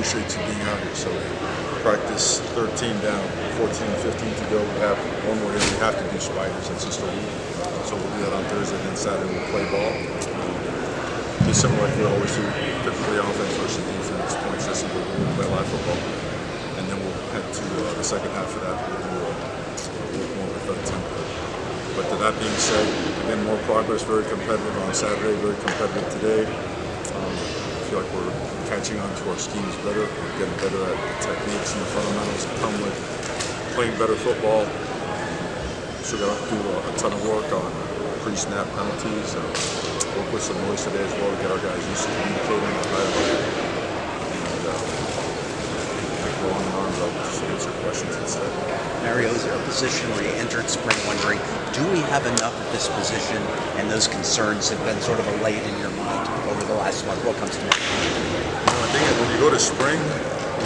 appreciate you being out here. So practice 13 down, 14 and 15 to go. We have one more day. We have to do spiders. It's just a week. So we'll do that on Thursday, then Saturday we'll play ball. Be similar like we always do. Typically offense versus defense, point system, but we'll play live football. And then we'll head to the second half of that. We'll do more with the tempo. But to that being said, again, more progress, very competitive on Saturday, very competitive today. I feel like we're catching on to our schemes better. We're getting better at the techniques and the fundamentals that come with playing better football. So we're going to do a ton of work on pre-snap penalties. Work with some noise today as well to get our guys used to communicating at a high level. And go on and on, but I'll just answer questions instead. Mario, is there a position where you entered spring wondering, do we have enough at this position? And those concerns have been sort of allayed in your mind over the last month. What comes to mind? I think when you go to spring,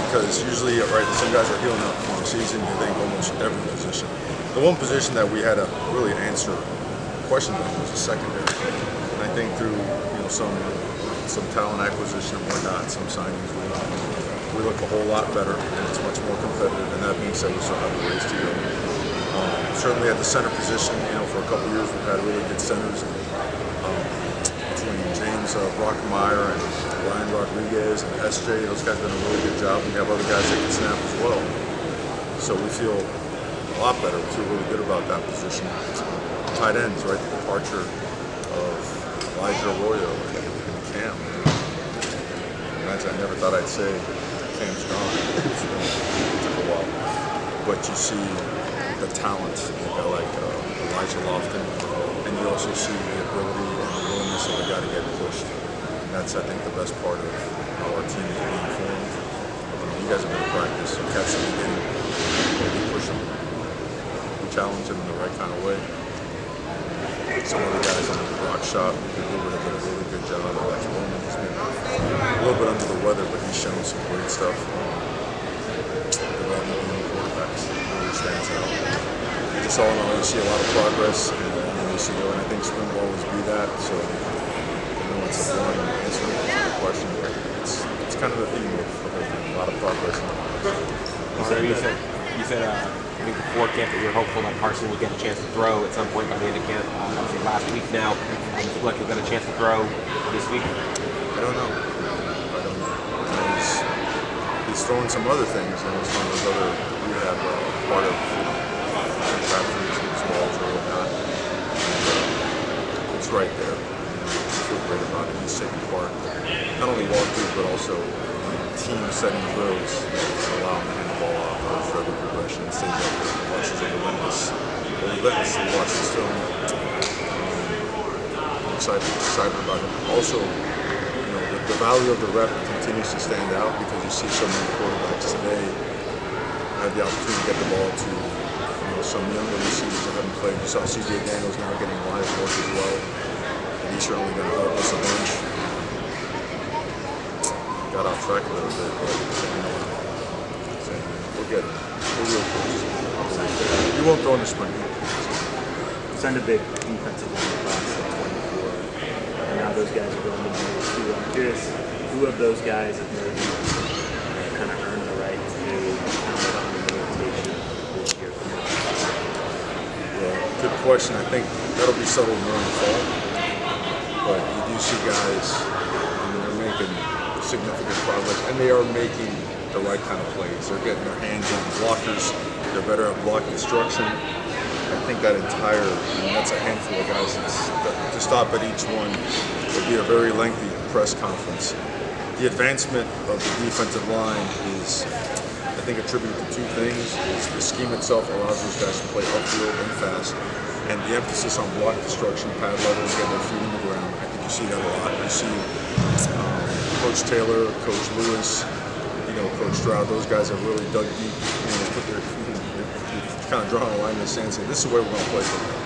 because usually, right, some guys are healing up from the season, you think almost every position. The one position that we had to really answer questions on was the secondary. And I think through some talent acquisition and whatnot, some signings, we look a whole lot better, and it's much more competitive. And that being said, we still have a ways to go. Certainly at the center position, for a couple years we've had really good centers between James Brockmeyer and Ryan Rodriguez and SJ. Those guys have done a really good job. We have other guys that can snap as well. So we feel a lot better. We feel really good about that position. Tight ends, right? The departure of Elijah Arroyo and Cam. Imagine I never thought I'd say Cam's gone. It took a while. But you see the talent in a guy like Elijah Lofton, and you also see the ability and the willingness of a guy to get pushed. And that's, I think, the best part of how our team is being formed. You guys have been in practice, so catch them again, maybe push them, we challenge them in the right kind of way. Some other guys on the block shot, have done a really good job. Like Roman, he's been a little bit under the weather, but he's shown some great stuff. Development in the quarterbacks really stands out. Just all in all, you see a lot of progress in ACO, and I think spring will always be that. So I know it's a boring answer to the question, but it's kind of the theme of everything. A lot of progress. You said I think before camp that you're hopeful that Carson will get a chance to throw at some point by the end of camp. Obviously last week now. Do you feel like he'll get a chance to throw this week? I don't know. He's throwing some other things, and it's one of those other rehab part of some fractures and balls or whatnot. It's right there. I feel great about it. He's taking part, not only walkthrough, but also team setting drills that allow him to hand the ball off for every progression. It stays up there. Watches are relentlessly watch this film. Excited about him. Also, the value of the rep continues to stand out because you see so many quarterbacks today have the opportunity to get the ball to some younger receivers that haven't played. You saw C.J. Daniels now getting live work as well, and he's certainly going to help us a bunch. Got off track a little bit, but we'll get it. We're real close. You won't throw in the spring. Signed a big defensive line class at 24, and now those guys are going to be too. I'm curious, who of those guys have maybe kind of earned the right to count on the rotation this year? Yeah, good question. I think that'll be settled more in the fall, but you do see guys, they're making significant progress, and they are making the right kind of plays. They're getting their hands on blockers. They're better at block instruction. I think that that's a handful of guys. To stop at each one would be a very lengthy press conference. The advancement of the defensive line is, I think, attributed to two things. The scheme itself allows those guys to play upfield and fast, and the emphasis on block destruction, pad level, getting their feet in the ground. I think you see that a lot. You see Coach Taylor, Coach Lewis, Coach Stroud, those guys have really dug deep, put their kind of drawing a line in the sand, saying this is where we're going to play football.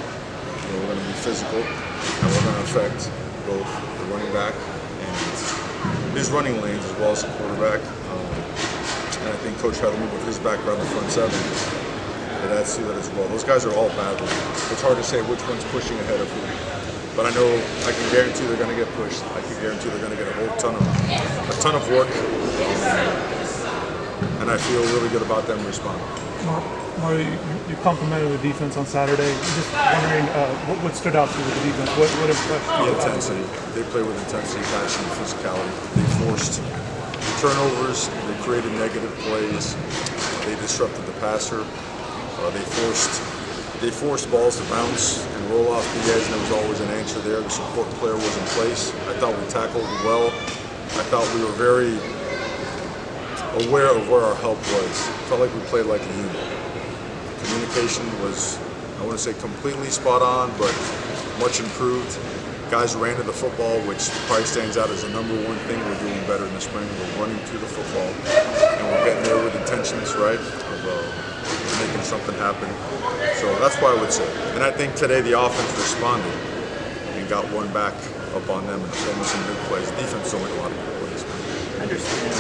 We're going to be physical, and we're going to affect both the running back and his running lanes as well as the quarterback. And I think Coach had to move with his background in the front seven. It adds to that as well. Those guys are all bad. It's hard to say which one's pushing ahead of who. But I know I can guarantee they're going to get pushed. I can guarantee they're going to get a ton of work. and I feel really good about them responding. Mario, you complimented the defense on Saturday. Just wondering what stood out to you with the defense? What impressed you? The intensity. They play with intensity, passion, and physicality. They forced turnovers. They created negative plays. They disrupted the passer. They forced balls to bounce and roll off the edge, and there was always an answer there. The support player was in place. I thought we tackled well. I thought we were very aware of where our help was. Felt like we played like a unit. Communication was, I wouldn't say completely spot on, but much improved. Guys ran to the football, which probably stands out as the number one thing we're doing better in the spring. We're running to the football, and we're getting there with intentions, right, of making something happen. So that's what I would say. And I think today the offense responded and got one back up on them and filmed some big plays. The defense still made a lot of good plays. I understand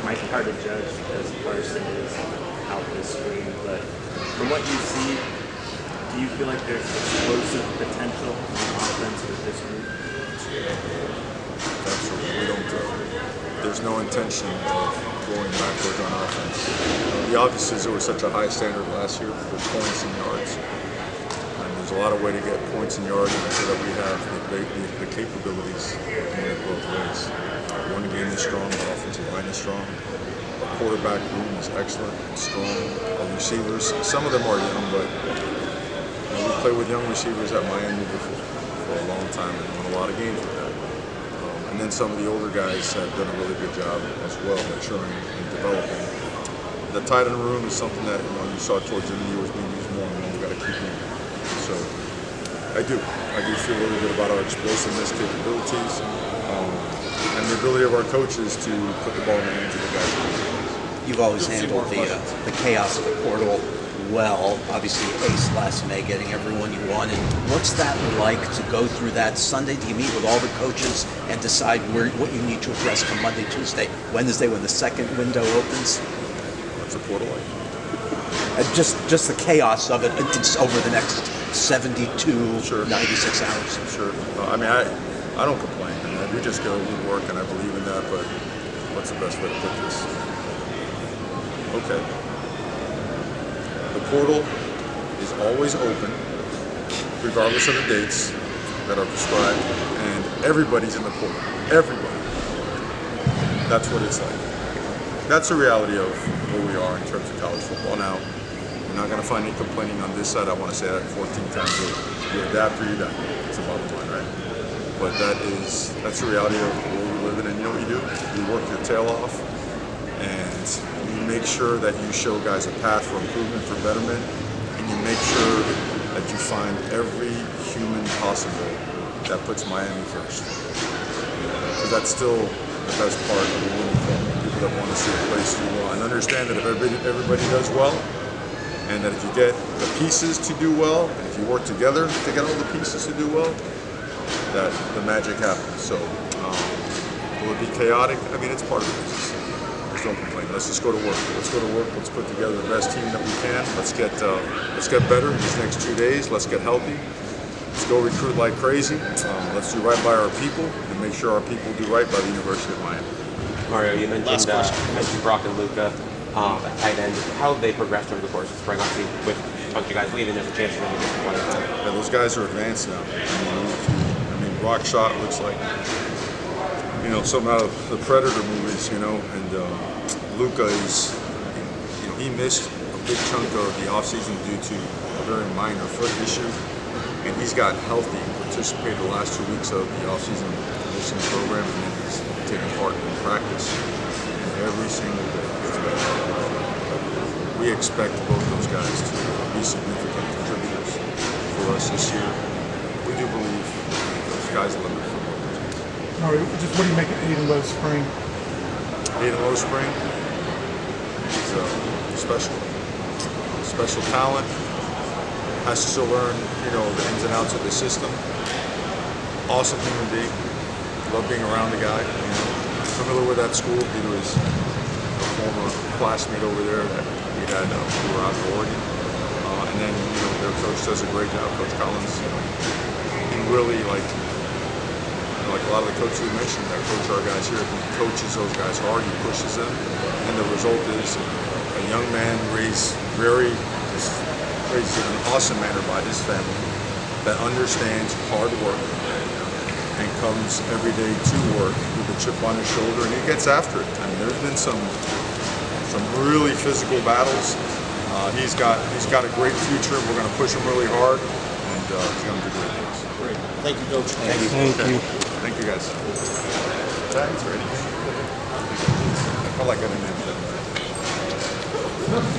might be hard to judge because Carson is out this spring, but from what you see, do you feel like there's explosive potential on offense with this group? Absolutely. We don't. There's no intention of going backwards on offense. The obvious there was such a high standard last year with points and yards. And there's a lot of way to get points and yards, and I say that we have the capabilities to win it both ways. One game is strong, the offensive line is strong. Our quarterback room is excellent, it's strong. Our receivers, some of them are young, but we played with young receivers at Miami before for a long time and won a lot of games with that. And then some of the older guys have done a really good job as well, maturing and developing. The tight end room is something that you saw towards the end of the year was being used more and more. We've got to keep moving. So I do feel really good about our explosiveness capabilities. And the ability of our coaches to put the ball in the hands of the guys. You've always handled the chaos of the portal well. Obviously, you aced last May, getting everyone you wanted. What's that like to go through that Sunday? Do you meet with all the coaches and decide what you need to address come Monday, Tuesday, Wednesday when the second window opens? What's the portal like? Just the chaos of it over the next 72, Sure. 96 hours. Sure. I don't complain. We just go, we work, and I believe in that, but what's the best way to put this? Okay. The portal is always open, regardless of the dates that are prescribed, and everybody's in the portal. Everybody. That's what it's like. That's the reality of where we are in terms of college football. Now, you're not going to find any complaining on this side. I want to say that 14 times over. You adapt or you die. It's the bottom line, right? But that's the reality of where we live in. And you know what you do? You work your tail off, and you make sure that you show guys a path for improvement, for betterment, and you make sure that you find every human possible that puts Miami first. Because that's still the best part of the winning formula. People that want to see a place do well and understand that if everybody does well, and that if you get the pieces to do well, and if you work together to get all the pieces to do well, that the magic happens. So will it be chaotic? I mean, it's part of the business. Just don't complain. Let's just go to work. Let's go to work. Let's put together the best team that we can. Let's get better in these next 2 days. Let's get healthy. Let's go recruit like crazy. Let's do right by our people and make sure our people do right by the University of Miami. Mario, you mentioned Brock and Luka at tight end. How have they progressed over the course of spring? Obviously, with a bunch of guys leaving, there's a chance for them to get some playing time. Yeah, those guys are advanced now. I mean, Brock shot looks like something out of the Predator movies, and Luka is, he missed a big chunk of the offseason due to a very minor foot issue, and he's gotten healthy and participated the last 2 weeks of the offseason conditioning program, and then he's taking part in practice every single day. We expect both those guys to be significant contributors for us this year. We do believe the sky's the limit for both. Mario, just what do you make of Aiden Lowe's spring? Aiden Lowe's spring is special talent. Has to still learn, the ins and outs of the system. Awesome human being. Love being around the guy. Familiar with that school due to his former classmate over there that we had who were out of Oregon. And then, their coach does a great job, Coach Collins. He really, like a lot of the coaches we mentioned that coach our guys here, he coaches those guys hard, he pushes them, and the result is a young man raised raised in an awesome manner by his family that understands hard work and comes every day to work with a chip on his shoulder, and he gets after it. I mean, there's been some really physical battles. He's got a great future, and we're going to push him really hard, and he's going to do great things. Great. Thank you, Coach. Thank you. Thank you, guys. Thanks, Randy. I felt like I didn't have that.